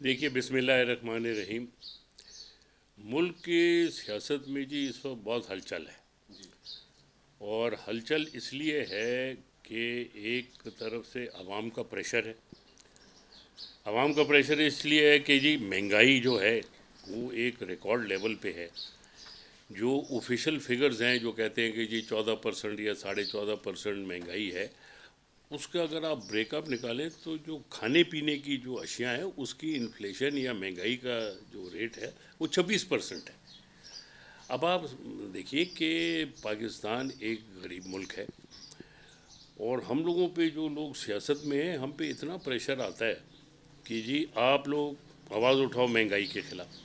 देखिए, बिस्मिल्लाहिर्रहमानिर्रहीम। मुल्क की सियासत में जी इस वक्त बहुत हलचल है। और हलचल इसलिए है कि एक तरफ से आवाम का प्रेशर है। आवाम का प्रेशर इसलिए है कि जी महंगाई जो है वो एक रिकॉर्ड लेवल पे है। जो ऑफिशियल फिगर्स हैं जो कहते हैं कि जी 14% या 14.5% महंगाई है, उसका अगर आप ब्रेकअप निकालें तो जो खाने पीने की जो अशिया हैं उसकी इन्फ्लेशन या महंगाई का जो रेट है वो 26% है। अब आप देखिए कि पाकिस्तान एक गरीब मुल्क है और हम लोगों पे जो लोग सियासत में हैं हम पे इतना प्रेशर आता है कि जी आप लोग आवाज़ उठाओ महंगाई के ख़िलाफ़।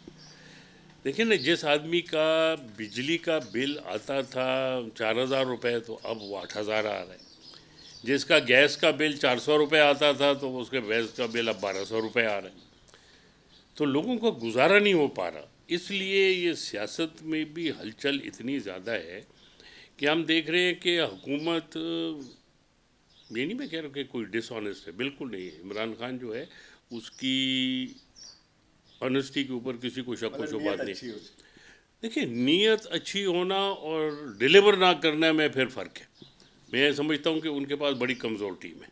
देखिए ना, जिस आदमी का बिजली का बिल आता था 4,000 रुपये तो अब वो 8,000 आ रहा है। जिसका गैस का बिल 400 रुपये आता था तो उसके गैस का बिल अब 1,200 रुपये आ रहा है। तो लोगों का गुजारा नहीं हो पा रहा। इसलिए ये सियासत में भी हलचल इतनी ज़्यादा है कि हम देख रहे हैं कि हुकूमत, ये नहीं मैं कह रहा हूँ कि कोई डिसऑनेस्ट है, बिल्कुल नहीं है। इमरान खान जो है उसकी ऑनेस्टी के ऊपर किसी को शक व मतलब शुबहत नीयत नहीं। अच्छी है उसकी। देखिए, नीयत अच्छी होना और डिलीवर ना करने में फिर फ़र्क है। मैं समझता हूँ कि उनके पास बड़ी कमज़ोर टीम है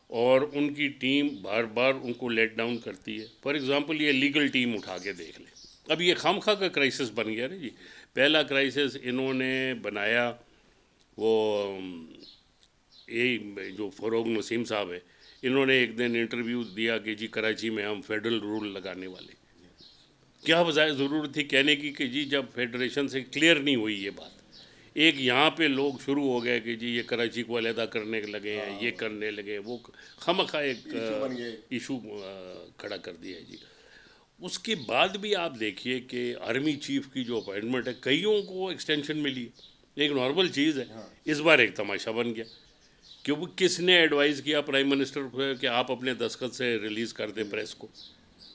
और उनकी टीम बार बार उनको लेट डाउन करती है। फॉर एग्ज़ाम्पल, ये लीगल टीम उठा के देख लें। अब ये खामखा का क्राइसिस बन गया ना जी। पहला क्राइसिस इन्होंने बनाया वो यही जो फ़रोग नसीम साहब है, इन्होंने एक दिन इंटरव्यू दिया कि जी कराची में हम फेडरल रूल लगाने वाले। क्या बजाय ज़रूरत थी कहने की कि जी जब फेडरेशन से क्लियर नहीं हुई ये बात। एक यहाँ पे लोग शुरू हो गए कि जी ये कराची को अलहदा करने लगे हैं, ये हाँ, करने लगे, वो खामखा इशू बन गए। एक इशू खड़ा कर दिया है जी। उसके बाद भी आप देखिए कि आर्मी चीफ की जो अपॉइंटमेंट है, कईयों को एक्सटेंशन मिली है, एक नॉर्मल चीज़ है। हाँ, इस बार एक तमाशा बन गया क्योंकि किसने एडवाइस किया प्राइम मिनिस्टर को कि आप अपने दस्तखत से रिलीज़ कर दें प्रेस को।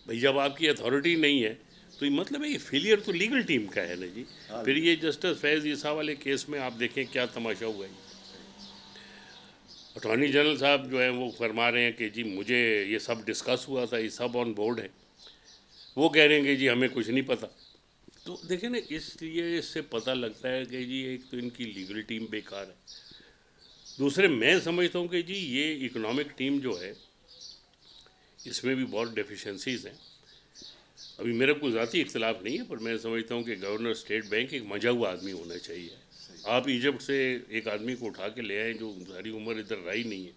भाई जब आपकी अथॉरिटी नहीं है तो ये मतलब है, ये फेलियर तो लीगल टीम का है ना जी। हाँ, फिर ये जस्टिस फैज़ ईसा वाले केस में आप देखें क्या तमाशा हुआ है। अटॉर्नी जनरल साहब जो है वो फरमा रहे हैं कि जी मुझे ये सब डिस्कस हुआ था, ये सब ऑन बोर्ड है। वो कह रहे हैं कि जी हमें कुछ नहीं पता। तो देखें ना, इसलिए इससे पता लगता है कि जी एक तो इनकी लीगल टीम बेकार है। दूसरे मैं समझता हूँ कि जी ये इकोनॉमिक टीम जो है इसमें भी बहुत डेफिशिएंसीज हैं। अभी मेरा कोई ज़ाती इख्तलाफ नहीं है, पर मैं समझता हूँ कि गवर्नर स्टेट बैंक एक मजा हुआ आदमी होना चाहिए। सही। आप इजिप्ट से एक आदमी को उठा के ले आए जो सारी उम्र इधर रही नहीं है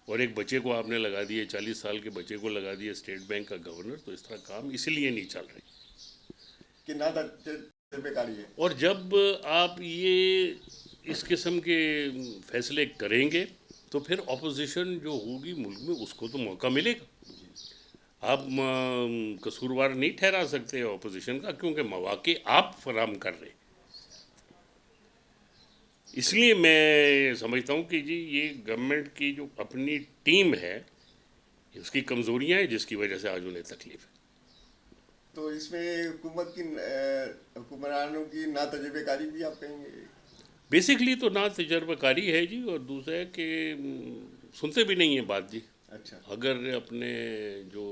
और एक बच्चे को आपने लगा दिए, 40 साल के बच्चे को लगा दिए स्टेट बैंक का गवर्नर। तो इस तरह काम इसलिए नहीं चल रहे। कि ना तजर्बेकारी है। और जब आप ये इस किस्म के फैसले करेंगे तो फिर ऑपोजिशन जो होगी मुल्क में उसको तो मौका मिलेगा। आप कसूरवार नहीं ठहरा सकते ऑपोजिशन का, क्योंकि मौके आप फराम कर रहे। इसलिए मैं समझता हूँ कि जी ये गवर्नमेंट की जो अपनी टीम है उसकी कमज़ोरियाँ हैं जिसकी वजह से आज उन्हें तकलीफ है। तो इसमें हुकूमत की हुक्मरानों की ना तजर्बेकारी भी आप कहेंगे। बेसिकली तो ना तजर्बाकारी है जी, और दूसरा है कि सुनते भी नहीं है बात जी। अच्छा। अगर अपने जो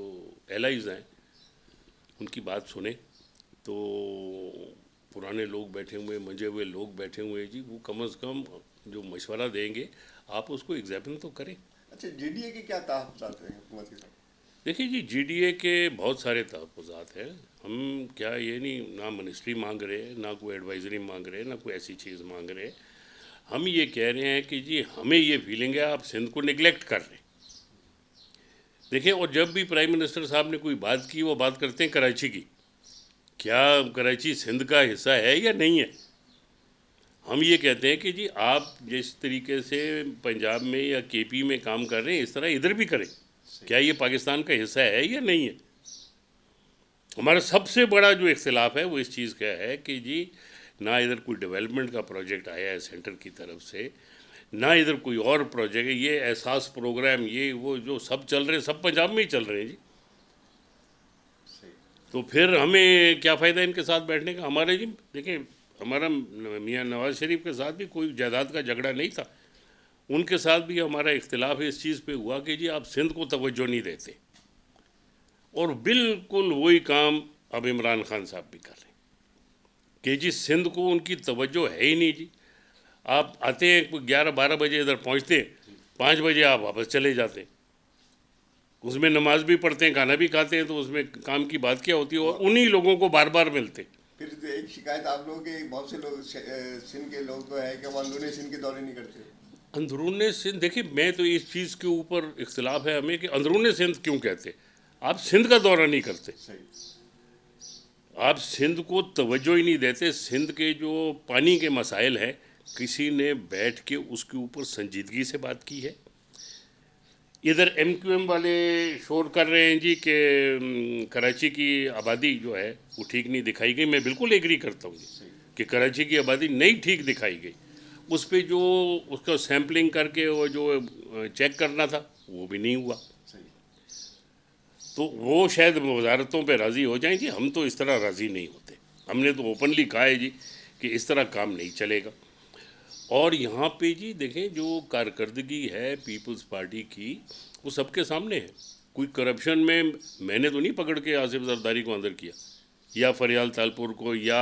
एलाइज हैं उनकी बात सुने तो पुराने लोग बैठे हुए, मंजे हुए लोग बैठे हुए जी, वो कम अज़ कम जो मशवरा देंगे आप उसको एग्जामिन तो करें। अच्छा, जीडीए के क्या तहफ़्फ़ुज़ात हैं हुकूमत के साथ? देखिए जी, जीडीए के बहुत सारे तहफ़्फ़ुज़ात हैं। हम क्या ये नहीं ना मिनिस्ट्री मांग रहे, ना कोई एडवाइजरी मांग रहे, ना कोई ऐसी चीज़ मांग रहे। हम ये कह रहे हैं कि जी हमें ये फीलिंग है आप सिंध को निगलेक्ट कर रहे हैं। देखिए, और जब भी प्राइम मिनिस्टर साहब ने कोई बात की वो बात करते हैं कराची की। क्या कराची सिंध का हिस्सा है या नहीं है? हम ये कहते हैं कि जी आप जिस तरीके से पंजाब में या केपी में काम कर रहे हैं इस तरह इधर भी करें। क्या ये पाकिस्तान का हिस्सा है या नहीं है? हमारा सबसे बड़ा जो इख्तिलाफ है वो इस चीज़ का है कि जी ना इधर कोई डेवलपमेंट का प्रोजेक्ट आया है सेंटर की तरफ से, ना इधर कोई और प्रोजेक्ट है। ये एहसास प्रोग्राम ये वो जो सब चल रहे हैं सब पंजाब में ही चल रहे हैं जी। सही। तो फिर हमें क्या फ़ायदा इनके साथ बैठने का। हमारे जी देखिए, हमारा मियाँ नवाज़ शरीफ के साथ भी कोई जायदाद का झगड़ा नहीं था। उनके साथ भी हमारा इख्तिलाफ इस चीज़ पे हुआ कि जी आप सिंध को तवज्जो नहीं देते। और बिल्कुल वही काम अब इमरान खान साहब भी कर रहे हैं कि जी सिंध को उनकी तवज्जो है ही नहीं जी। आप आते हैं 11-12 बजे इधर पहुंचते हैं, 5 बजे आप वापस चले जाते हैं। उसमें नमाज भी पढ़ते हैं, खाना भी खाते हैं, तो उसमें काम की बात क्या होती है? और उन्हीं लोगों को बार बार मिलते हैं। फिर तो एक शिकायत आप लोगों के बहुत से लोग सिंध के लोग तो है कि वो अंदरूनी सिंध के दौरे नहीं करते। अंदरूनी सिंध, देखिए मैं तो इस चीज़ के ऊपर इख्तिलाफ है हमें कि अंदरूनी सिंध क्यों कहते। आप सिंध का दौरा नहीं करते, सही। आप सिंध को तवज्जो ही नहीं देते। सिंध के जो पानी के मसाइल हैं, किसी ने बैठ के उसके ऊपर संजीदगी से बात की है? इधर MQM वाले शोर कर रहे हैं जी कि कराची की आबादी जो है वो ठीक नहीं दिखाई गई। मैं बिल्कुल एग्री करता हूँ जी कि कराची की आबादी नहीं ठीक दिखाई गई। उस पे जो उसका सैम्पलिंग करके वो जो चेक करना था वो भी नहीं हुआ। सही। तो वो शायद वजारतों पे राज़ी हो जाएं जी, हम तो इस तरह राज़ी नहीं होते। हमने तो ओपनली कहा है जी कि इस तरह काम नहीं चलेगा। और यहाँ पे जी देखें, जो कारकर्दगी है पीपल्स पार्टी की वो सबके सामने है। कोई करप्शन में मैंने तो नहीं पकड़ के आसिफ जरदारी को अंदर किया, या फरियाल तालपुर को, या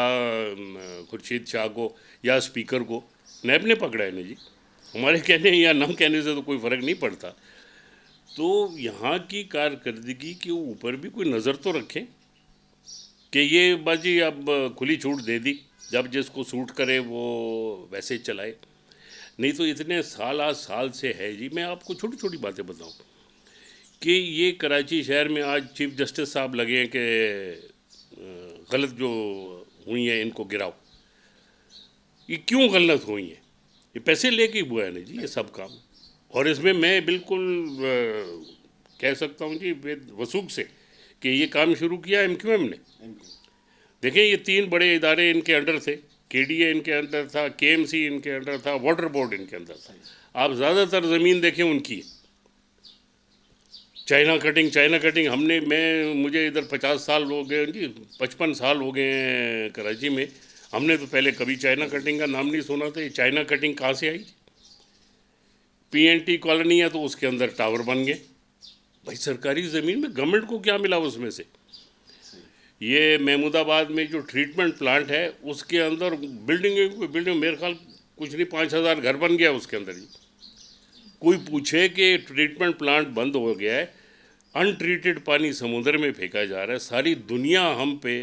खुर्शीद शाह को, या स्पीकर को। नैब ने पकड़ा है ना जी। हमारे कहने या ना कहने से तो कोई फ़र्क नहीं पड़ता। तो यहाँ की कारकर्दगी के ऊपर भी कोई नज़र तो रखें कि ये बाजी अब खुली छूट दे दी, जब जिसको सूट करे वो वैसे चलाए। नहीं तो इतने साल आज साल से है जी। मैं आपको छोटी छोटी बातें बताऊं कि ये कराची शहर में आज चीफ जस्टिस साहब लगे हैं कि गलत जो हुई हैं इनको गिराओ। ये क्यों गलत हुई हैं? ये पैसे लेके हुआ है ना जी ये सब काम। और इसमें मैं बिल्कुल कह सकता हूँ जी वसूख से कि ये काम शुरू किया MQM ने। देखें, ये 3 बड़े इदारे इनके अंडर थे। KDA इनके अंदर था, KMC इनके अंदर था, वाटर बोर्ड इनके अंदर था। आप ज़्यादातर ज़मीन देखें उनकी है। चाइना कटिंग मुझे इधर 50 साल हो गए जी, 55 साल हो गए हैं कराची में। हमने तो पहले कभी चाइना कटिंग का नाम नहीं सुना था। ये चाइना कटिंग कहाँ से आई? PNT कॉलोनी है तो उसके अंदर टावर बन गए। भाई सरकारी ज़मीन में गवर्नमेंट को क्या मिला उसमें से? ये महमूदाबाद में जो ट्रीटमेंट प्लांट है उसके अंदर बिल्डिंग मेरे ख्याल कुछ नहीं 5,000 घर बन गया उसके अंदर ही। कोई पूछे कि ट्रीटमेंट प्लांट बंद हो गया है, अनट्रीटेड पानी समुद्र में फेंका जा रहा है। सारी दुनिया हम पे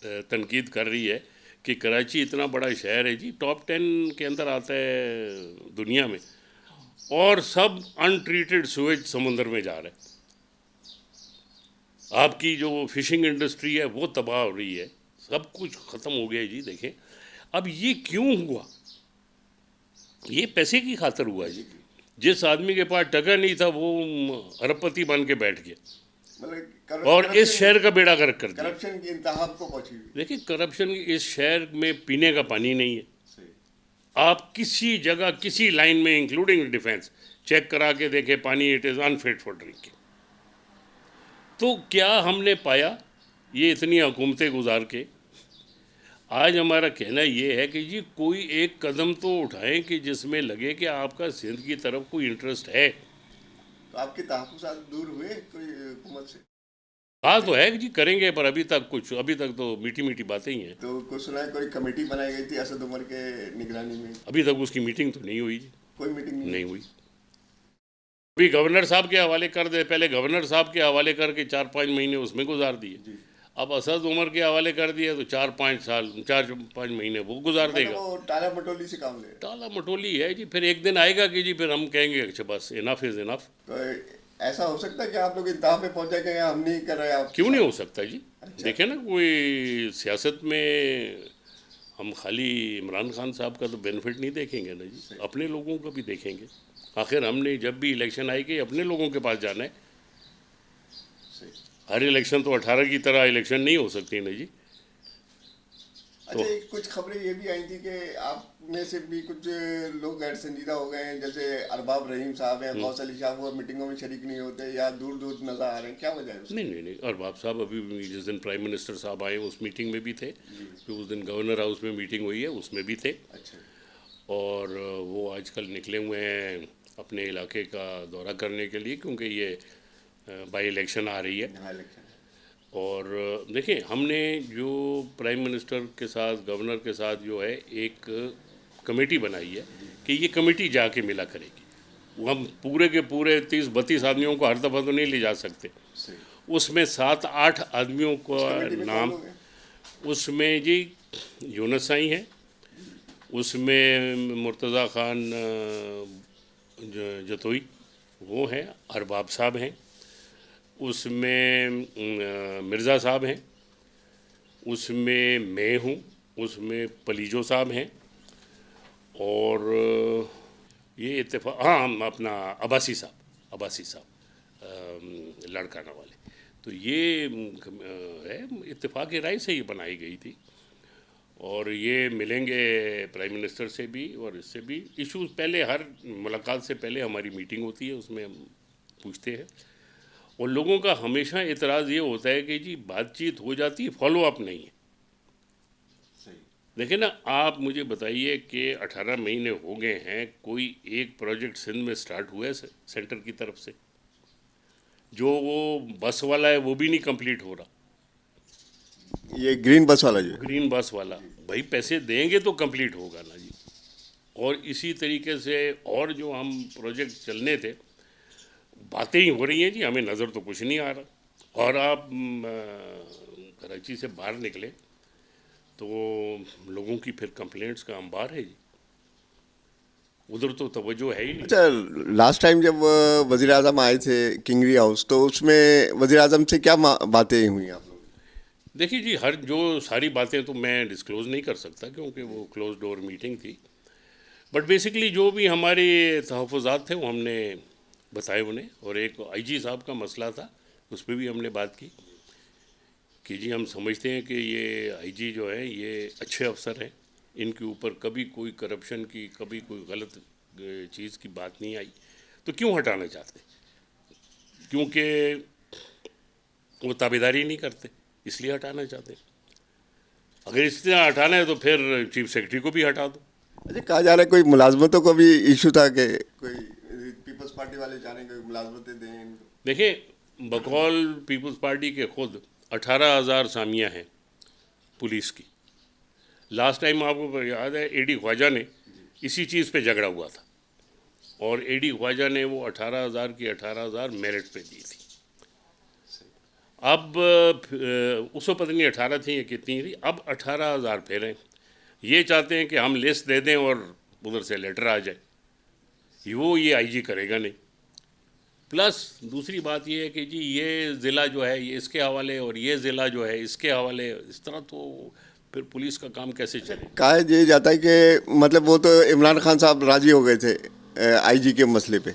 तनकीद कर रही है कि कराची इतना बड़ा शहर है जी, टॉप 10 के अंदर आता है दुनिया में, और सब अनट्रीटेड सुएज समुद्र में जा रहा है। आपकी जो फिशिंग इंडस्ट्री है वो तबाह हो रही है, सब कुछ ख़त्म हो गया जी। देखें अब ये क्यों हुआ? ये पैसे की खातर हुआ जी। जिस आदमी के पास टका नहीं था वो अरबपति बन के बैठ गया और इस शहर का बेड़ा गर्क कर दिया। करप्शन की इंतहा को पहुंची। देखिए करप्शन इस शहर में पीने का पानी नहीं है। आप किसी जगह किसी लाइन में इंक्लूडिंग डिफेंस चेक करा के देखें, पानी it is unfit for drinking. तो क्या हमने पाया ये इतनी हुकूमतें गुजार के? आज हमारा कहना ये है कि जी कोई एक कदम तो उठाएं कि जिसमें लगे कि आपका सिंध की तरफ कोई इंटरेस्ट है। तो आपके तहफ़्फ़ुज़ात दूर हुए कोई हुकूमत से? हाँ तो है कि जी करेंगे, पर अभी तक तो मीठी मीठी बातें ही हैं। तो कुछ सुना है कोई कमेटी बनाई गई थी असद उमर के निगरानी में? अभी तक उसकी मीटिंग तो नहीं हुई जी। कोई मीटिंग नहीं हुई। अभी गवर्नर साहब के हवाले कर दे, पहले गवर्नर साहब के हवाले करके 4-5 महीने उसमें गुजार दिए। अब असद उमर के हवाले कर दिया तो 4-5 महीने वो गुजार देगा। वो टाला मटोली से काम ले। टाला मटोली है जी। फिर एक दिन आएगा कि जी फिर हम कहेंगे अच्छा बस इनफ इज़ इनफ। तो ऐसा हो सकता है कि आप लोग इंतहा पे पहुंच जाए कि हम नहीं कर रहे? आप क्यों नहीं हो सकता जी? अच्छा। देखें ना, कोई सियासत में हम खाली इमरान खान साहब का तो बेनिफिट नहीं देखेंगे ना जी, अपने लोगों का भी देखेंगे। आखिर हमने जब भी इलेक्शन आएगी अपने लोगों के पास जाना है। हर इलेक्शन तो 18 की तरह इलेक्शन नहीं हो सकती ना जी। अच्छा, कुछ खबरें ये भी आई थी कि आप में से भी कुछ लोग गैर संजीदा हो गए हैं, जैसे अरबाब रहीम साहब हैं, गौस अली साहब, वो मीटिंगों में शरीक नहीं होते या दूर दूर नजर आ रहे हैं, क्या वजह है उसकी? नहीं, अरबाब साहब अभी जिस दिन प्राइम मिनिस्टर साहब आए उस मीटिंग में भी थे, जो उस दिन गवर्नर हाउस में मीटिंग हुई है उसमें भी थे। अच्छा। और वो आजकल निकले हुए हैं अपने इलाके का दौरा करने के लिए, क्योंकि ये बाई इलेक्शन आ रही है। हाँ, इलेक्शन। और देखिए, हमने जो प्राइम मिनिस्टर के साथ, गवर्नर के साथ जो है एक कमेटी बनाई है कि ये कमेटी जाके मिला करेगी। वो हम पूरे के पूरे 30-32 आदमियों को हर दफ़ा तो नहीं ले जा सकते। सही। उसमें 7-8 आदमियों का कमेटी में कौन नाम, लोग हैं? उसमें जी यूनुस साई हैं, उसमें मुर्तज़ा ख़ान जतोई वो हैं, अरबाब साहब हैं, उसमें मिर्ज़ा साहब हैं, उसमें मैं हूँ, उसमें पलीजो साहब हैं, और ये इत्तेफाक, हाँ, हम अपना अब्बासी साहब लड़काना वाले। तो ये है, इत्तेफाक राय से ये बनाई गई थी। और ये मिलेंगे प्राइम मिनिस्टर से भी और इससे भी। इश्यूज़ पहले, हर मुलाकात से पहले हमारी मीटिंग होती है, उसमें हम पूछते हैं। और लोगों का हमेशा एतराज़ ये होता है कि जी बातचीत हो जाती है, फॉलो अप नहीं है। देखिए ना, आप मुझे बताइए कि 18 महीने हो गए हैं, कोई एक प्रोजेक्ट सिंध में स्टार्ट हुआ है सेंटर की तरफ से? जो वो बस वाला है वो भी नहीं कंप्लीट हो रहा। ये ग्रीन बस वाला जो है। ग्रीन बस वाला, भाई पैसे देंगे तो कंप्लीट होगा ना जी। और इसी तरीके से और जो हम प्रोजेक्ट चलने थे, बातें ही हो रही हैं जी, हमें नज़र तो कुछ नहीं आ रहा। और आप कराची से बाहर निकले तो लोगों की फिर कंप्लेंट्स का अंबार है जी, उधर तो तवज्जो है ही नहीं। अच्छा, लास्ट टाइम जब वज़ीर आज़म आए थे किंगरी हाउस, तो उसमें वज़ीर आज़म से क्या बातें हुई आप लोग? देखिए जी, हर जो सारी बातें तो मैं डिस्क्लोज़ नहीं कर सकता क्योंकि वो क्लोज डोर मीटिंग थी। बट बेसिकली जो भी हमारे तहफ़्फ़ुज़ात थे वो हमने बताए उन्हें। और एक आईजी साहब का मसला था, उस पर भी हमने बात की कि जी हम समझते हैं कि ये आईजी जो है ये अच्छे अफसर हैं, इनके ऊपर कभी कोई करप्शन की, कभी कोई गलत चीज़ की बात नहीं आई, तो क्यों हटाना चाहते? क्योंकि वो ताबेदारी नहीं करते, इसलिए हटाना चाहते। अगर इसलिए हटाना है तो फिर चीफ सेक्रेटरी को भी हटा दो। अच्छा, कहा जा रहा है कोई मुलाजमतों को भी इशू था कि कोई पीपल्स पार्टी वाले चाह रहे हैं कोई मुलाजमतें दें इनको। देखिए, बकौल पीपल्स पार्टी के खुद 18,000 सामिया हैं पुलिस की। लास्ट टाइम आपको याद है एडी ख्वाजा ने इसी चीज़ पे झगड़ा हुआ था, और एडी ख्वाजा ने वो 18,000 की 18,000 मेरिट पे दी थी। अब उसको पता नहीं 18 थी या कितनी थी, अब 18,000 फिर हैं। ये चाहते हैं कि हम लिस्ट दे दें और उधर से लेटर आ जाए, वो ये आईजी करेगा नहीं। प्लस दूसरी बात ये है कि जी ये ज़िला जो है ये इसके हवाले और ये ज़िला जो है इसके हवाले, इस तरह तो फिर पुलिस का काम कैसे चले? कहा ये जाता है कि मतलब वो तो इमरान खान साहब राजी हो गए थे आईजी के मसले पे,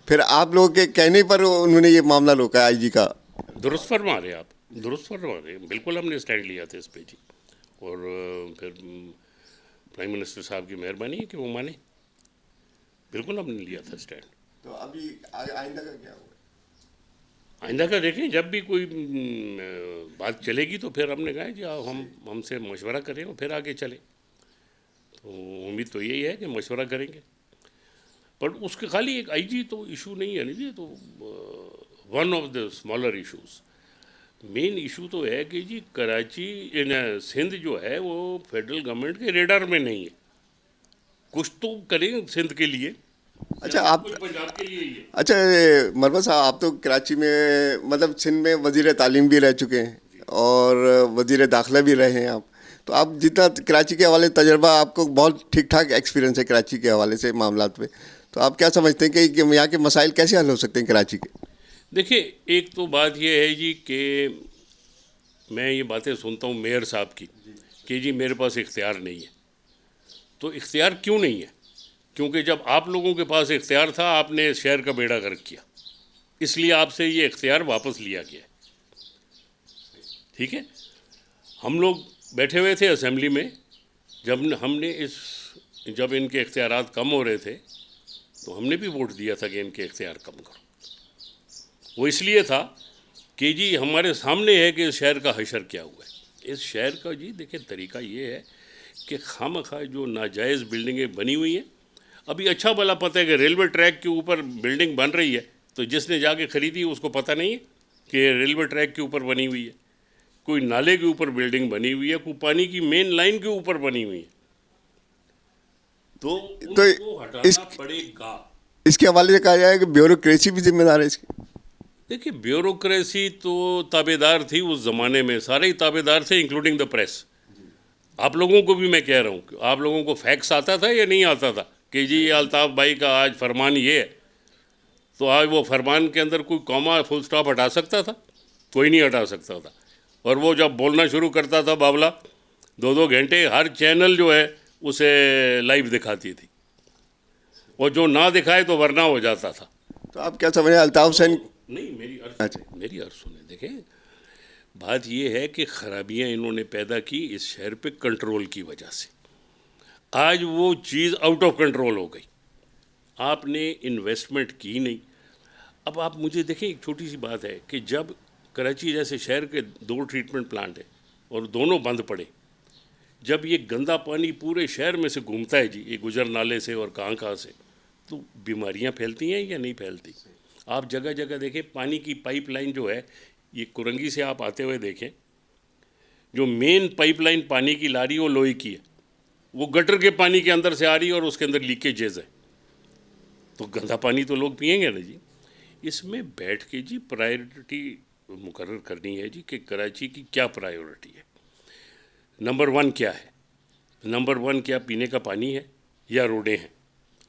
फिर आप लोगों के कहने पर उन्होंने ये मामला रोका आईजी का। दुरुस्त फरमा रहे आप, दुरुस्त फरमा रहे, बिल्कुल हमने स्टैंड लिया था इस पे जी। और फिर प्राइम मिनिस्टर साहब की मेहरबानी है कि वो माने, बिल्कुल हमने लिया था स्टैंड। तो अभी आइंदा का क्या होगा? आइंदा का देखें, जब भी कोई बात चलेगी तो फिर हमने कहा जी हम हमसे मशवरा करें और फिर आगे चलें। तो उम्मीद तो यही है कि मशवरा करेंगे। पर उसके खाली एक आईजी तो इशू नहीं है, नहीं, तो one of the smaller issues. Main issue तो है कि जी कराची सिंध जो है वो फेडरल गवर्नमेंट के रेडार में नहीं है। कुछ तो करें सिंध के लिए। अच्छा, आप पंजाब के लिए ही है। अच्छा, मरवा साहब, आप तो कराची में मतलब सिंध में वज़ीर तालीम भी रह चुके हैं और वज़ीर दाखिला भी रहे हैं आप, तो आप जितना कराची के हवाले तजर्बा, आपको बहुत ठीक ठाक एक्सपीरियंस है कराची के हवाले से मामलात में, तो आप क्या समझते हैं कि यहाँ के मसाइल कैसे हल हो सकते हैं कराची के? देखिए, एक तो बात यह है जी कि मैं ये बातें सुनता हूँ मेयर साहब की कि जी मेरे पास इख्तियार नहीं है। तो इख्तियार क्यों नहीं है? क्योंकि जब आप लोगों के पास इख्तियार था, आपने शहर का बेड़ा गर्क किया, इसलिए आपसे ये इख्तियार वापस लिया गया है। ठीक है, हम लोग बैठे हुए थे असेंबली में, जब इनके इख्तियारात कम हो रहे थे तो हमने भी वोट दिया था कि इनके इख्तियार कम करो। वो इसलिए था कि जी हमारे सामने है कि इस शहर का हशर क्या हुआ है। इस शहर का जी देखिए तरीका ये है कि खामखा जो नाजायज़ बिल्डिंगें बनी हुई हैं। अभी अच्छा भला पता है कि रेलवे ट्रैक के ऊपर बिल्डिंग बन रही है, तो जिसने जाके ख़रीदी उसको पता नहीं है कि रेलवे ट्रैक के ऊपर बनी हुई है, कोई नाले के ऊपर बिल्डिंग बनी हुई है, कोई पानी की मेन लाइन के ऊपर बनी हुई है, तो उनको हटाना पड़ेगा। इसके हवाले से कहा जाए कि ब्यूरोक्रेसी भी जिम्मेदार है इसकी। देखिए, ब्यूरोक्रेसी तो ताबेदार थी उस ज़माने में, सारे ही ताबेदार थे इंक्लूडिंग द प्रेस। आप लोगों को भी मैं कह रहा हूँ, आप लोगों को फैक्स आता था या नहीं आता था कि जी अल्ताफ़ भाई का आज फरमान ये है, तो आज वो फरमान के अंदर कोई कॉमा फुल स्टॉप हटा सकता था? कोई नहीं हटा सकता था। और वो जब बोलना शुरू करता था बावला, 2-2 घंटे हर चैनल जो है उसे लाइव दिखाती थी, और जो ना दिखाए तो वरना हो जाता था। तो आप क्या समझ रहे हैं अल्ताफ़ हुसैन? नहीं, मेरी अर्ज़ सुने। देखें, बात ये है कि ख़राबियाँ इन्होंने पैदा की इस शहर पे कंट्रोल की वजह से। आज वो चीज़ आउट ऑफ कंट्रोल हो गई, आपने इन्वेस्टमेंट की नहीं। अब आप मुझे देखें, एक छोटी सी बात है कि जब कराची जैसे शहर के 2 ट्रीटमेंट प्लांट हैं और दोनों बंद पड़े, जब ये गंदा पानी पूरे शहर में से घूमता है जी, ये गुजर नाले से और कहाँ से, तो बीमारियां फैलती हैं या नहीं फैलती? आप जगह जगह देखें, पानी की पाइपलाइन जो है, ये कुरंगी से आप आते हुए देखें, जो मेन पाइपलाइन पानी की ला रही है वो लोहे की है, वो गटर के पानी के अंदर से आ रही है और उसके अंदर लीकेजेस है, तो गंदा पानी तो लोग पिएंगे ना जी। इसमें बैठ के जी प्रायोरिटी मुकर्रर करनी है जी कि कराची की क्या प्रायोरिटी है, नंबर 1 क्या है। नंबर 1 क्या पीने का पानी है या रोडें हैं?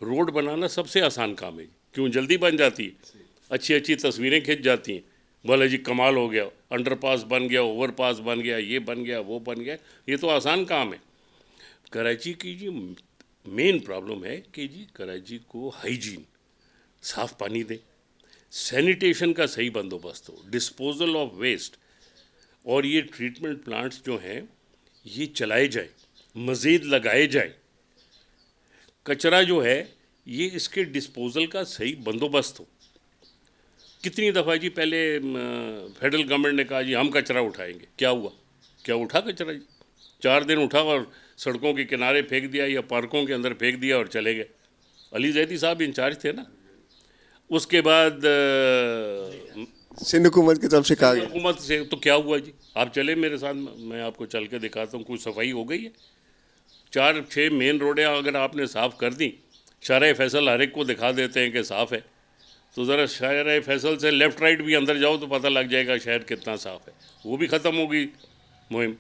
रोड बनाना सबसे आसान काम है, क्यों जल्दी बन जाती है, अच्छी अच्छी तस्वीरें खिंच जाती हैं, बोले जी कमाल हो गया, अंडरपास बन गया, ओवरपास बन गया, ये बन गया, वो बन गया, ये तो आसान काम है। कराची की जी मेन प्रॉब्लम है कि जी कराची को हाइजीन, साफ़ पानी दे, सैनिटेशन का सही बंदोबस्त हो, डिस्पोजल ऑफ वेस्ट, और ये ट्रीटमेंट प्लांट्स जो हैं ये चलाए जाए, मज़ीद लगाए जाए। कचरा जो है ये इसके डिस्पोजल का सही बंदोबस्त हो। कितनी दफ़ा जी पहले फेडरल गवर्नमेंट ने कहा जी हम कचरा उठाएंगे, क्या हुआ? क्या उठा कचरा जी? 4 दिन उठा और सड़कों के किनारे फेंक दिया या पार्कों के अंदर फेंक दिया और चले गए। अली जैदी साहब इंचार्ज थे ना। उसके बाद सिंध हुकूमत की तरफ से कहा गया, हुकूमत से तो क्या हुआ जी? आप चले मेरे साथ, मैं आपको चल के दिखाता हूँ, कुछ सफाई हो गई है। 4-6 मेन रोडें अगर आपने साफ़ कर दी, शाहराह फैसल हर एक को दिखा देते हैं कि साफ़ है, तो ज़रा शाहराह फैसल से लेफ़्ट राइट भी अंदर जाओ तो पता लग जाएगा शहर कितना साफ़ है। वो भी ख़त्म हो गई मुहिम।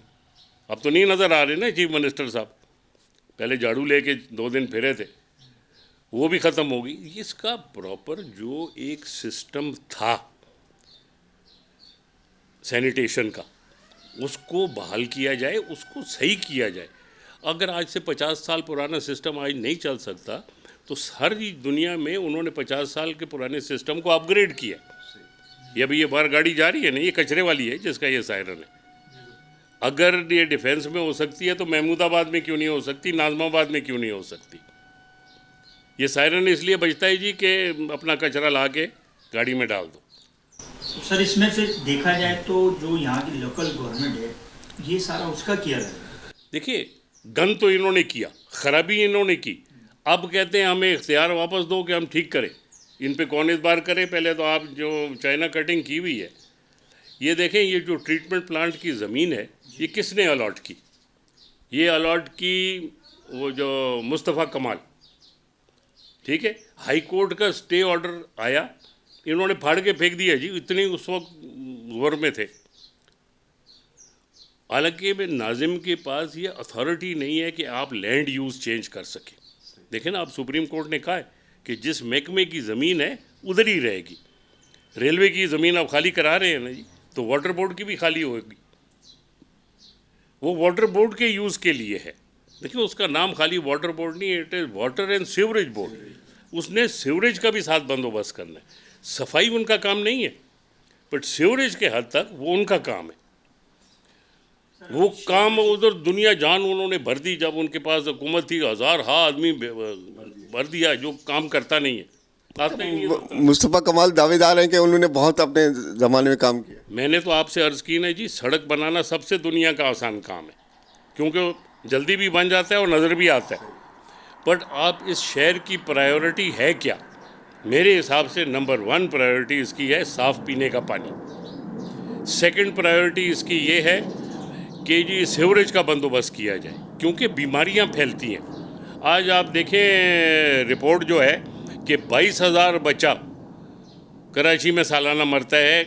अब तो नहीं नज़र आ रहे ना चीफ मिनिस्टर साहब, पहले झाड़ू लेके 2 दिन फिरे थे, वो भी ख़त्म हो गई। इसका प्रॉपर जो एक सिस्टम था सैनिटेशन का, उसको बहाल किया जाए, उसको सही किया जाए। अगर आज से 50 साल पुराना सिस्टम आज नहीं चल सकता, तो हर दुनिया में उन्होंने 50 साल के पुराने सिस्टम को अपग्रेड किया। ये अभी ये बाहर गाड़ी जा रही है ना, ये कचरे वाली है जिसका ये सायरन है। अगर ये डिफेंस में हो सकती है तो महमूदाबाद में क्यों नहीं हो सकती, नाज़माबाद में क्यों नहीं हो सकती? ये सायरन इसलिए बजता है जी कि अपना कचरा ला के गाड़ी में डाल दो। सर, इसमें से देखा जाए तो जो यहाँ की लोकल गवर्नमेंट है, ये सारा उसका किया है। देखिए, गन तो इन्होंने किया, खराबी इन्होंने की, अब कहते हैं हमें इख्तियार वापस दो कि हम ठीक करें। इन पे कौन इतबार करे? पहले तो आप जो चाइना कटिंग की हुई है, ये देखें, ये जो ट्रीटमेंट प्लांट की ज़मीन है ये किसने अलॉट की? ये अलॉट की वो जो मुस्तफ़ा कमाल, ठीक है, हाई कोर्ट का स्टे ऑर्डर आया, इन्होंने फाड़ के फेंक दिया जी, इतनी उस वक्त गौर में थे। हालांकि नाजिम के पास ये अथॉरिटी नहीं है कि आप लैंड यूज़ चेंज कर सकें। देखें ना, अब सुप्रीम कोर्ट ने कहा है कि जिस महकमे की ज़मीन है उधर ही रहेगी। रेलवे की ज़मीन आप खाली करा रहे हैं ना जी, तो वाटर बोर्ड की भी खाली होगी, वो वाटर बोर्ड के यूज़ के लिए है। देखिए, उसका नाम खाली वाटर बोर्ड नहीं है, it is water and sewerage board. उसने सीवरेज का भी साथ बंदोबस्त करना है। सफाई उनका काम नहीं है, बट सीवरेज के हद तक वो उनका काम है। वो काम उधर दुनिया जान उन्होंने भर दी, जब उनके पास हुकूमत थी, 1000 आदमी भर दिया जो काम करता नहीं है। मुस्तफ़ा कमाल दावेदार हैं कि उन्होंने बहुत अपने ज़माने में काम किया। मैंने तो आपसे अर्ज़ की ना जी, सड़क बनाना सबसे दुनिया का आसान काम है, क्योंकि जल्दी भी बन जाता है और नज़र भी आता है। बट आप इस शहर की प्रायोरिटी है क्या? मेरे हिसाब से नंबर 1 प्रायोरिटी इसकी है साफ़ पीने का पानी। सेकंड प्रायोरिटी इसकी ये है कि जी सीवरेज का बंदोबस्त किया जाए, क्योंकि बीमारियां फैलती हैं। आज आप देखें रिपोर्ट जो है कि 22,000 बच्चा कराची में सालाना मरता है।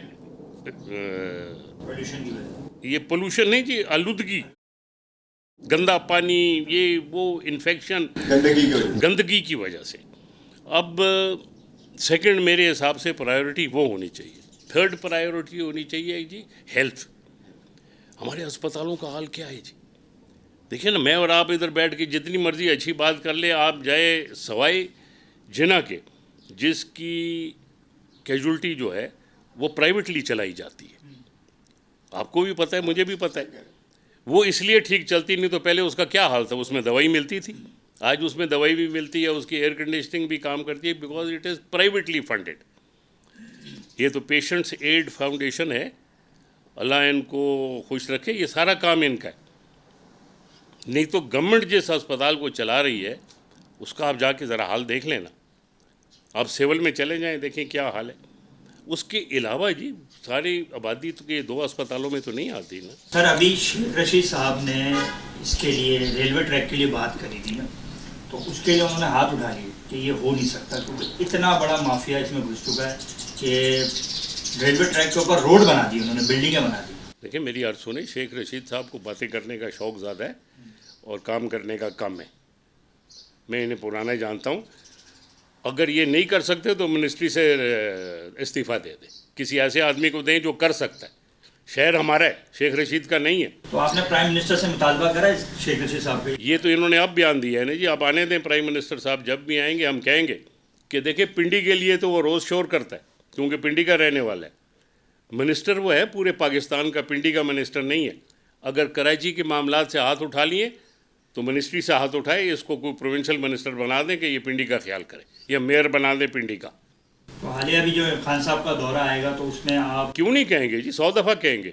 पोल्यूशन की वजह ये पोल्यूशन नहीं जी, आलूदगी, गंदा पानी, ये वो इन्फेक्शन गंदगी की वजह से। अब सेकंड मेरे हिसाब से प्रायोरिटी वो होनी चाहिए। थर्ड प्रायोरिटी होनी चाहिए जी हेल्थ। हमारे अस्पतालों का हाल क्या है जी? देखिए ना, मैं और आप इधर बैठ के जितनी मर्जी अच्छी बात कर ले, आप जाए सवाई जिना के, जिसकी कैजुअल्टी जो है वो प्राइवेटली चलाई जाती है। आपको भी पता है, मुझे भी पता है। वो इसलिए ठीक चलती, नहीं तो पहले उसका क्या हाल था, उसमें दवाई मिलती थी। आज उसमें दवाई भी मिलती है, उसकी एयर कंडीशनिंग भी काम करती है, because it is privately funded. ये तो पेशेंट्स एड फाउंडेशन है, अल्लाह इनको खुश रखे, ये सारा काम इनका है। नहीं तो गवर्नमेंट जिस अस्पताल को चला रही है उसका आप जाके ज़रा हाल देख लेना। आप सिविल में चले जाएं, देखें क्या हाल है। उसके अलावा जी सारी आबादी तो के 2 अस्पतालों में तो नहीं आती ना। सर, अभी शेख रशीद साहब ने इसके लिए रेलवे ट्रैक के लिए बात करी थी ना, तो उसके लिए उन्होंने हाथ उठा लिए कि ये हो नहीं सकता, क्योंकि इतना बड़ा माफिया इसमें घुस चुका है कि रेलवे ट्रैक के ऊपर रोड बना दी, उन्होंने बिल्डिंगें बना दी। देखिए मेरी अर्ज़ सुने, शेख रशीद साहब को बातें करने का शौक़ ज़्यादा है और काम करने का कम है। मैं इन्हें पुराना जानता हूँ। अगर ये नहीं कर सकते तो मिनिस्ट्री से इस्तीफ़ा दे दें, किसी ऐसे आदमी को दें जो कर सकता है। शहर हमारा है, शेख रशीद का नहीं है। तो आपने प्राइम मिनिस्टर से मुतालबा करा है शेख रशीद साहब पे? ये तो इन्होंने अब बयान दिया है ना जी, आप आने दें प्राइम मिनिस्टर साहब, जब भी आएंगे हम कहेंगे कि देखिए पिंडी के लिए तो वो रोज़ शोर करता है, क्योंकि पिंडी का रहने वाला है। मिनिस्टर वो है पूरे पाकिस्तान का, पिंडी का मिनिस्टर नहीं है। अगर कराची के मामलात से हाथ उठा लिए तो मिनिस्ट्री से हाथ उठाए, इसको कोई प्रोविंशियल मिनिस्टर बना दें कि ये पिंडी का ख्याल करे, या मेयर बना दें पिंडी का। तो हालिया भी जो खान साहब का दौरा आएगा तो उसमें आप क्यों नहीं कहेंगे जी, 100 दफ़ा कहेंगे।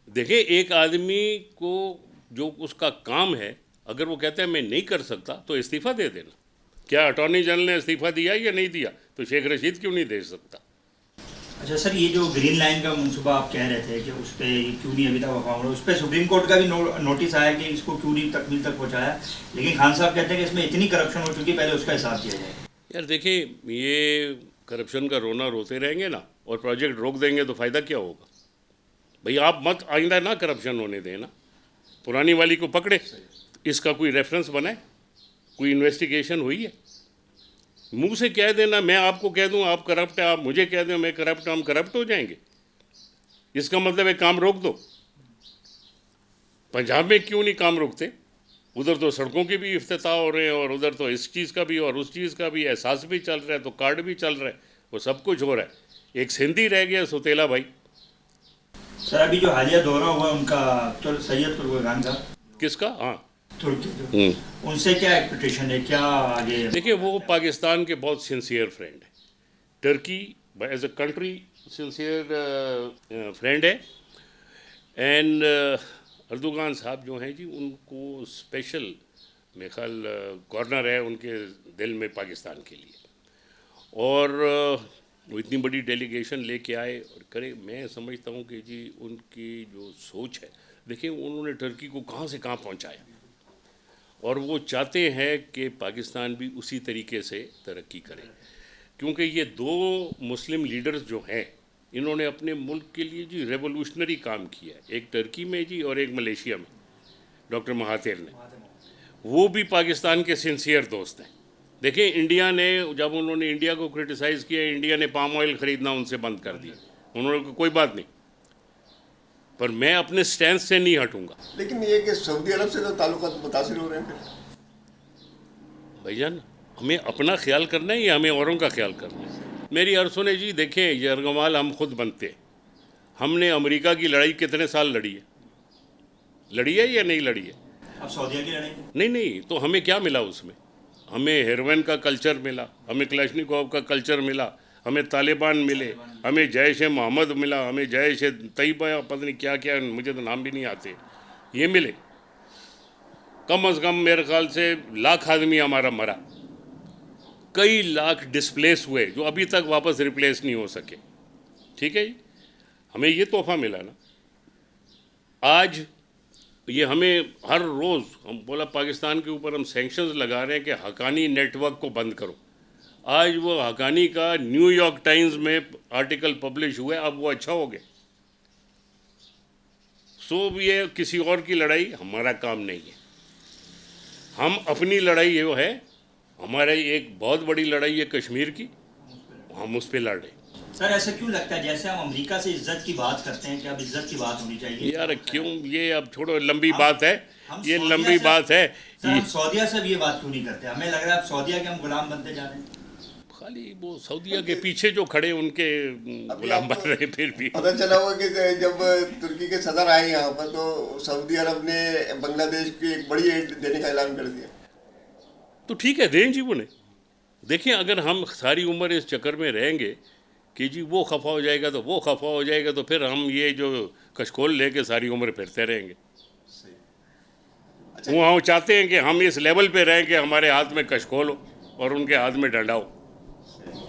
देखिए एक आदमी को जो उसका काम है, अगर वो कहता है मैं नहीं कर सकता तो इस्तीफ़ा दे देना। क्या अटॉर्नी जनरल ने इस्तीफ़ा दिया या नहीं दिया? तो शेख रशीद क्यों नहीं दे सकता? अच्छा सर, ये जो ग्रीन लाइन का मनसूबा आप कह रहे थे कि उस पर क्यों नहीं अभी तक वफा हो रहा, उस पर सुप्रीम कोर्ट का भी नोटिस आया कि इसको क्यों नहीं तकमील तक पहुंचाया, लेकिन खान साहब कहते हैं कि इसमें इतनी करप्शन हो चुकी है, पहले उसका हिसाब दिया जाए। यार देखिए, ये करप्शन का रोना रोते रहेंगे ना और प्रोजेक्ट रोक देंगे तो फ़ायदा क्या होगा? भाई आप मत आइंदा ना करप्शन होने देना, पुरानी वाली को पकड़े, इसका कोई रेफरेंस बनाए, कोई इन्वेस्टिगेशन हुई है। मुंह से कह देना, मैं आपको कह दूं आप करप्ट है, आप मुझे कह दें मैं करप्ट, हम करप्ट हो जाएंगे? इसका मतलब है काम रोक दो। पंजाब में क्यों नहीं काम रोकते? उधर तो सड़कों के भी इफ्तिताह हो रहे हैं और उधर तो इस चीज़ का भी और उस चीज़ का भी, एहसास भी चल रहा है, तो कार्ड भी चल रहा है, वो सब कुछ हो रहा है। एक सिंधी रह गया सोतेला भाई। सर, अभी जो हालिया दौरा हुआ उनका तो सैयद तुर्कमेनिस्तान का, किसका? हाँ, तुर्की, उनसे क्या एक्सपेक्टेशन है, क्या आगे? देखिए वो पाकिस्तान के बहुत सिंसियर फ्रेंड है। Turkey as a country sincere friend है। एंड अर्दोगान साहब जो हैं जी, उनको स्पेशल मेरे ख्याल कॉर्नर है उनके दिल में पाकिस्तान के लिए। और वो इतनी बड़ी डेलीगेशन लेके आए और करे, मैं समझता हूँ कि जी उनकी जो सोच है, देखिए उन्होंने टर्की को कहाँ से कहाँ पहुँचाया और वो चाहते हैं कि पाकिस्तान भी उसी तरीके से तरक्की करे। क्योंकि ये 2 मुस्लिम लीडर्स जो हैं, इन्होंने अपने मुल्क के लिए जी रेवोल्यूशनरी काम किया है, एक टर्की में जी और एक मलेशिया में, डॉक्टर महातिर ने। वो भी पाकिस्तान के सिंसियर दोस्त हैं। देखिए इंडिया ने, जब उन्होंने इंडिया को क्रिटिसाइज़ किया, इंडिया ने पाम ऑयल ख़रीदना उनसे बंद कर दिया। उन्होंने कहा कोई बात नहीं, पर मैं अपने स्टैंड से नहीं हटूंगा। लेकिन ये कि सऊदी अरब से तो ताल्लुकात मुतासिर हो रहे हैं फिर। भाईजान, हमें अपना ख्याल करना है या हमें औरों का ख्याल करना है? मेरी अर्ज़ सुने जी, देखें यरगमाल हम खुद बनते हैं। हमने अमेरिका की लड़ाई कितने साल लड़ी है? लड़ी है या नहीं लड़ी है? अब सऊदीया की लड़ाई नहीं, तो हमें क्या मिला उसमें? हमें हेरोइन का कल्चर मिला, हमें कलाशनिकोव का कल्चर मिला, हमें तालिबान मिले, हमें जैश मोहम्मद मिला, हमें जैश तैयबा, पता नहीं क्या क्या, मुझे तो नाम भी नहीं आते, ये मिले। कम अज़ कम मेरे ख्याल से 1,00,000 आदमी हमारा मरा। कई लाख डिस्प्लेस हुए जो अभी तक वापस रिप्लेस नहीं हो सके। ठीक है जी, हमें ये तोहफा मिला ना। आज ये हमें हर रोज़ हम बोला पाकिस्तान के ऊपर हम सैंक्शंस लगा रहे हैं कि हकानी नेटवर्क को बंद करो। आज वो हकानी का न्यूयॉर्क टाइम्स में आर्टिकल पब्लिश हुआ, अब वो अच्छा हो गया। सो ये किसी और की लड़ाई हमारा काम नहीं है। हम अपनी लड़ाई ये है, हमारी एक बहुत बड़ी लड़ाई है कश्मीर की, हम उस पर लड़ रहे हैं। सर ऐसा क्यों लगता है जैसे हम अमेरिका से इज्जत की बात करते हैं कि अब इज्जत की बात होनी चाहिए? यार क्यों, ये अब छोड़ो, लंबी बात है, ये सऊदीया लंबी से- बात है। सर हम सऊदीया से भी ये बात क्यों नहीं करते? हमें लग रहा है अब सऊदीया के हम गुलाम बनते जा रहे हैं। खाली वो सऊदीया के पीछे जो खड़े उनके गुलाम बन रहे, फिर भी पता चला हुआ कि जब तुर्की के सदर आए यहाँ पर तो सऊदी अरब ने बांग्लादेश की एक बड़ी एड देने का ऐलान कर दिया। तो ठीक है, दें जी उन्हें। देखिए, अगर हम सारी उम्र इस चक्कर में रहेंगे कि जी वो खफा हो जाएगा तो वो खफा हो जाएगा, तो फिर हम ये जो कशकोल लेके सारी उम्र फिरते रहेंगे। अच्छा, वो चाहते हैं कि हम इस लेवल पे रहें कि हमारे हाथ में कशकोल हो और उनके हाथ में डंडा हो।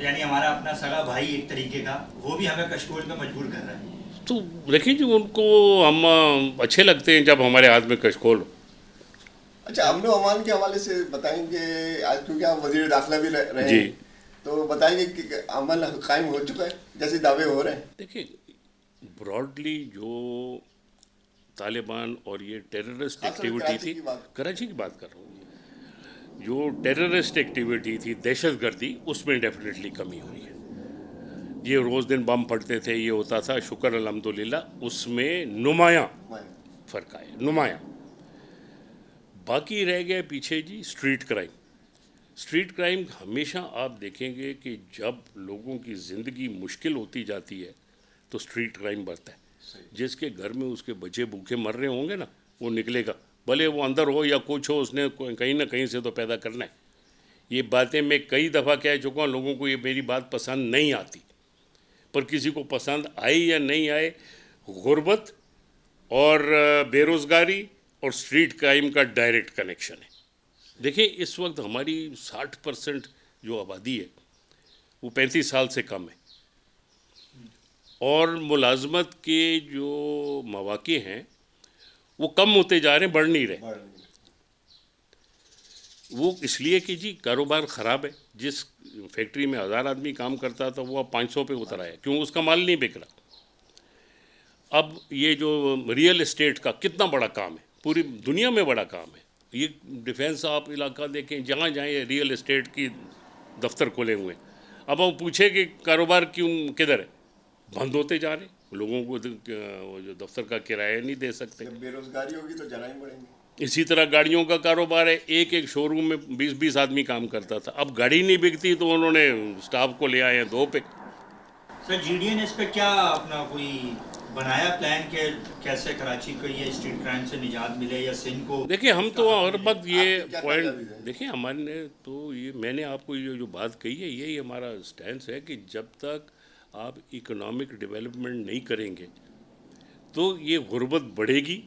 यानी हमारा अपना सगा भाई एक तरीके का, वो भी हमें कशकोल में मजबूर कर रहा है। तो देखिए जी, उनको हम अच्छे लगते हैं जब हमारे हाथ में कशकोल हो। अच्छा, अमन व अमान के हवाले से बताएंगे आज, क्योंकि आप वजीर दाखिला भी रहे जी। हैं, तो बताएंगे कि अमन कायम हो चुका है जैसे दावे हो रहे हैं? देखिए, ब्रॉडली जो तालिबान और ये टेररिस्ट खासकर एक्टिविटी कराची थी, की बात। कराची की बात कर रहा हूँ, जो टेररिस्ट एक्टिविटी थी, दहशतगर्दी, उसमें डेफिनेटली कमी हुई है। ये रोज़ दिन बम फटते थे, ये होता था, शुक्र अल्हम्दुलिल्लाह उसमें नुमायाँ फ़र्क आया, नुमायाँ। बाकी रह गए पीछे जी स्ट्रीट क्राइम। स्ट्रीट क्राइम हमेशा आप देखेंगे कि जब लोगों की ज़िंदगी मुश्किल होती जाती है तो स्ट्रीट क्राइम बढ़ता है। जिसके घर में उसके बच्चे भूखे मर रहे होंगे ना, वो निकलेगा, भले वो अंदर हो या कुछ हो, उसने कहीं ना कहीं से तो पैदा करना है। ये बातें मैं कई दफ़ा कह चुका हूँ, लोगों को ये मेरी बात पसंद नहीं आती, पर किसी को पसंद आए या नहीं आए, गुर्बत और बेरोज़गारी और स्ट्रीट क्राइम का डायरेक्ट कनेक्शन है। देखिए, इस वक्त हमारी 60% जो आबादी है वो 35 साल से कम है, और मुलाजमत के जो मौक़े हैं वो कम होते जा रहे हैं, बढ़ नहीं रहे। वो इसलिए कि जी कारोबार ख़राब है। जिस फैक्ट्री में 1000 आदमी काम करता था वो अब 500 पे उतर आया, क्यों? उसका माल नहीं बिक रहा। अब ये जो रियल एस्टेट का कितना बड़ा काम है, पूरी दुनिया में बड़ा काम है। ये डिफेंस आप इलाका देखें, जहाँ जाएँ रियल एस्टेट की दफ्तर खोले हुए हैं। अब हम पूछे कि कारोबार क्यों, किधर है? बंद होते जा रहे, लोगों को वो जो दफ्तर का किराया नहीं दे सकते। जब बेरोजगारी होगी तो जराइम बढ़ेंगे। इसी तरह गाड़ियों का कारोबार है, एक एक शोरूम में 20-20 आदमी काम करता था, अब गाड़ी नहीं बिकती तो उन्होंने स्टाफ को ले आए हैं 2 पे। सर जीडीए ने इस पे क्या अपना कोई बनाया प्लान के कैसे कराची को ये स्ट्रीट क्राइम से निजात मिले या सिंध को? देखिए, हम तो हर बात ये आपकी क्या पॉइंट, तजवीज़ है? देखिए हमारे तो ये मैंने आपको ये जो बात कही है, यही हमारा स्टैंस है कि जब तक आप इकोनॉमिक डेवलपमेंट नहीं करेंगे तो ये गुर्बत बढ़ेगी।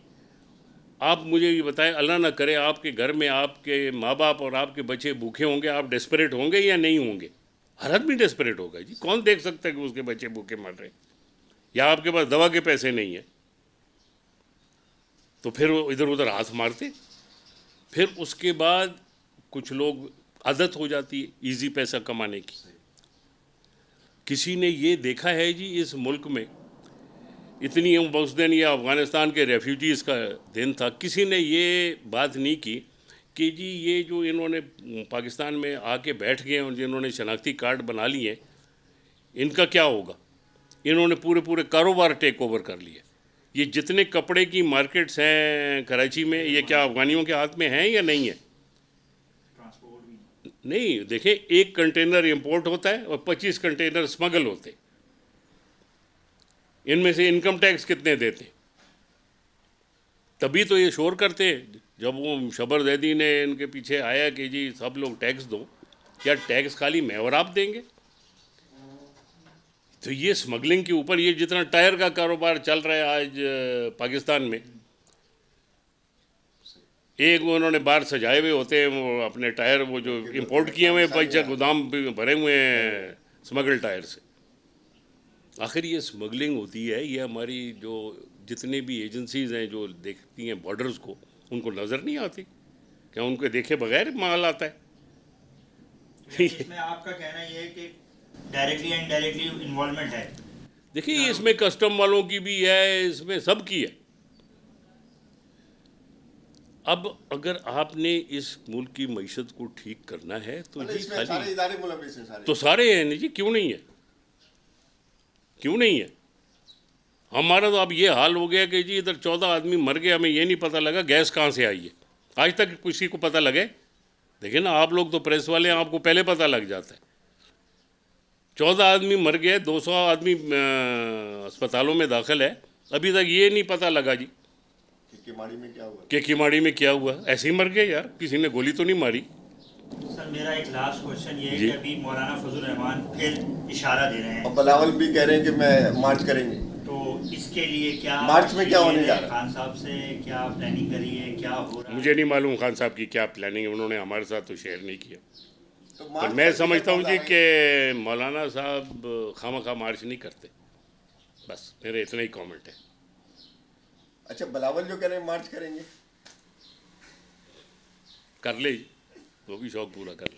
आप मुझे ये बताएं, अल्लाह ना करे आपके घर में आपके माँ बाप और आपके बच्चे भूखे होंगे, आप डेस्परेट होंगे या नहीं होंगे? हर आदमी डेस्परेट होगा जी। कौन देख सकता है कि उसके बच्चे भूखे मर रहे हैं, या आपके पास दवा के पैसे नहीं है, तो फिर वो इधर उधर हाथ मारते। फिर उसके बाद कुछ लोग आदत हो जाती है इजी पैसा कमाने की। किसी ने ये देखा है जी, इस मुल्क में इतनी उस दिन ये अफ़गानिस्तान के रेफ्यूजीज़ का दिन था, किसी ने ये बात नहीं की कि जी ये जो इन्होंने पाकिस्तान में आके बैठ गए और जिन्होंने शनाख्ती कार्ड बना लिए, इनका क्या होगा? इन्होंने पूरे पूरे कारोबार टेक ओवर कर लिए। ये जितने कपड़े की मार्केट्स हैं कराची में, ये क्या अफ़गानियों के हाथ में हैं या नहीं है? ट्रांसपोर्ट भी नहीं, देखें, एक कंटेनर इंपोर्ट होता है और 25 कंटेनर स्मगल होते। इनमें से इनकम टैक्स कितने देते? तभी तो ये शोर करते हैं। जब वो शबर जैदी ने इनके पीछे आया कि जी सब लोग टैक्स दो, क्या टैक्स खाली मैं और आप देंगे? तो ये स्मगलिंग के ऊपर, ये जितना टायर का कारोबार चल रहा है आज पाकिस्तान में, एक उन्होंने बाहर सजाए हुए होते हैं वो अपने टायर, वो जो इंपोर्ट किए हुए पैसे गोदाम भरे हुए हैं स्मगल टायर से। आखिर ये स्मगलिंग होती है, ये हमारी जो जितने भी एजेंसीज हैं जो देखती हैं बॉर्डर्स को, उनको नज़र नहीं आती? क्या उनको देखे बगैर माल आता है? इसमें आपका कहना ये है कि डायरेक्टली एंड इनडायरेक्टली इन्वॉल्वमेंट है। देखिए इसमें कस्टम वालों की भी है, इसमें सब की है। अब अगर आपने इस मुल्क की मईशत को ठीक करना है तो मतलब जी इसमें खाली सारे इदारे मुलविस हैं सारे। तो सारे हैं नहीं जी, क्यों नहीं है? क्यों नहीं है? हमारा तो अब ये हाल हो गया कि जी इधर 14 आदमी मर गए, हमें ये नहीं पता लगा गैस कहाँ से आई है। आज तक किसी को पता लगे? देखिए ना, आप लोग तो प्रेस वाले हैं, आपको पहले पता लग जाता है। 14 आदमी मर गए, 200 आदमी अस्पतालों में दाखिल है, अभी तक ये नहीं पता लगा जी कि किमाड़ी में क्या हुआ। कि किमाड़ी में क्या हुआ। ऐसे ही मर गए यार, किसी ने गोली तो नहीं मारी। सर मेरा एक लास्ट क्वेश्चन ये है जी। कि अभी मौलाना फजल रहमान फिर इशारा दे रहे हैं, और बिलावल भी कह रहे हैं कि मैं मार्च करेंगे। तो इसके लिए क्या मार्च में क्या होने जा रहा है? खान साहब से क्या प्लानिंग करी है, क्या हो रहा है? मुझे नहीं मालूम खान साहब की क्या प्लानिंग है, उन्होंने हमारे साथ तो शेयर नहीं किया। तो तो मार्च मैं का समझता हूँ जी कितना कि मौलाना साहब खामखा मार्च नहीं करते। बस मेरा इतना ही कमेंट है। अच्छा, बिलावल जो कह रहे हैं मार्च करेंगे। कर ले जी, वो भी शौक पूरा कर ले।